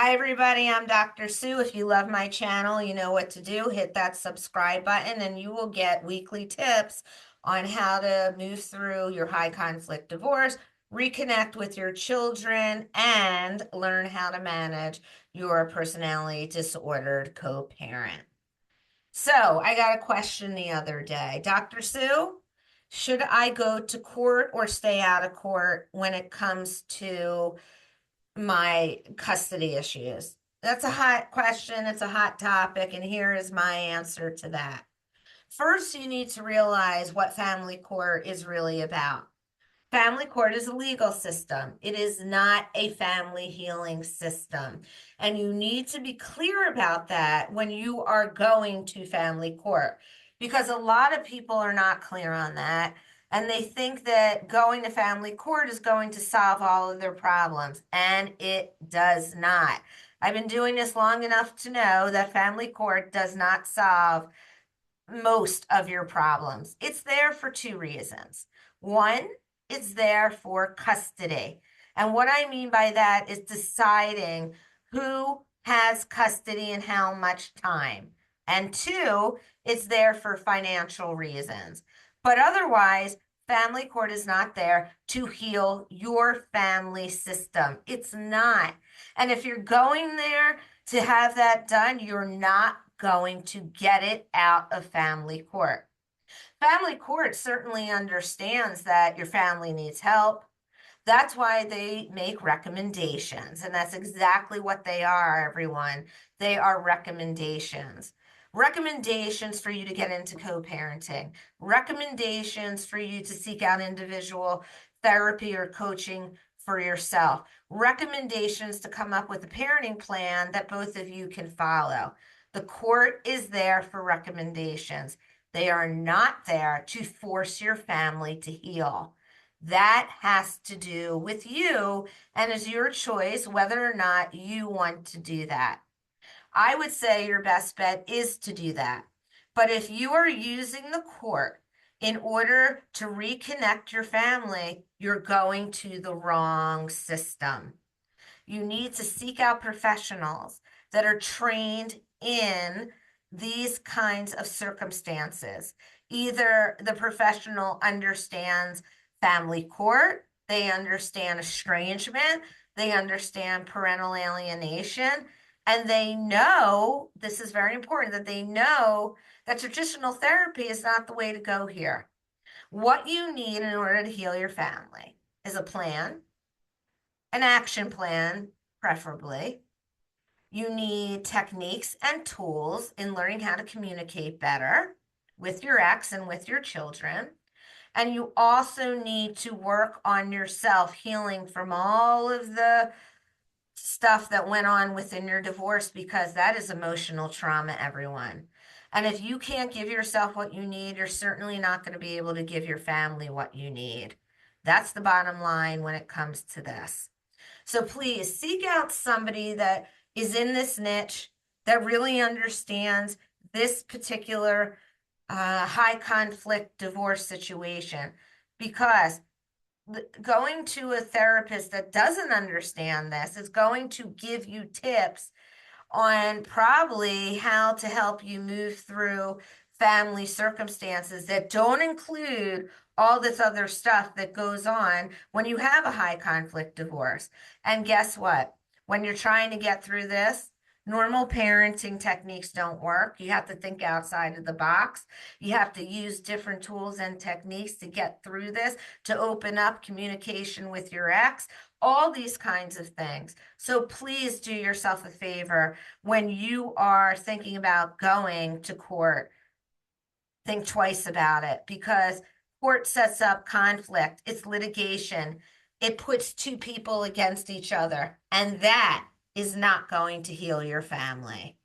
Hi, everybody. I'm Dr. Sue. If you love my channel, you know what to do. Hit that subscribe button, and you will get weekly tips on how to move through your high conflict divorce, reconnect with your children, and learn how to manage your personality disordered co parent. So, I got a question the other day. Dr. Sue, should I go to court or stay out of court when it comes to my custody issues? That's a hot question. It's a hot topic. And here is my answer to that. First, you need to realize what family court is really about. Family court is a legal system. It is not a family healing system. And you need to be clear about that when you are going to family court, because a lot of people are not clear on that. And they think that going to family court is going to solve all of their problems, and it does not. I've been doing this long enough to know that family court does not solve most of your problems. It's there for two reasons. One, it's there for custody. And what I mean by that is deciding who has custody and how much time. And two, it's there for financial reasons. But otherwise, family court is not there to heal your family system. It's not. And if you're going there to have that done, you're not going to get it out of family court. Family court certainly understands that your family needs help. That's why they make recommendations, and that's exactly what they are, everyone. They are recommendations. Recommendations for you to get into co-parenting, recommendations for you to seek out individual therapy or coaching for yourself, recommendations to come up with a parenting plan that both of you can follow. The court is there for recommendations. They are not there to force your family to heal. That has to do with you and is your choice whether or not you want to do that. I would say your best bet is to do that. But if you are using the court in order to reconnect your family, you're going to the wrong system. You need to seek out professionals that are trained in these kinds of circumstances. Either the professional understands family court, they understand estrangement, they understand parental alienation, and they know, this is very important, that they know that traditional therapy is not the way to go here. What you need in order to heal your family is a plan, an action plan, preferably. You need techniques and tools in learning how to communicate better with your ex and with your children. And you also need to work on yourself, healing from all of the stuff that went on within your divorce, because that is emotional trauma, everyone. And if you can't give yourself what you need, you're certainly not going to be able to give your family what you need. That's the bottom line when it comes to this. So please seek out somebody that is in this niche, that really understands this particular high conflict divorce situation, because going to a therapist that doesn't understand this is going to give you tips on probably how to help you move through family circumstances that don't include all this other stuff that goes on when you have a high conflict divorce. And guess what? When you're trying to get through this, normal parenting techniques don't work. You have to think outside of the box. You have to use different tools and techniques to get through this, to open up communication with your ex, all these kinds of things. So please do yourself a favor when you are thinking about going to court. Think twice about it, because court sets up conflict. It's litigation. It puts two people against each other, and that is not going to heal your family.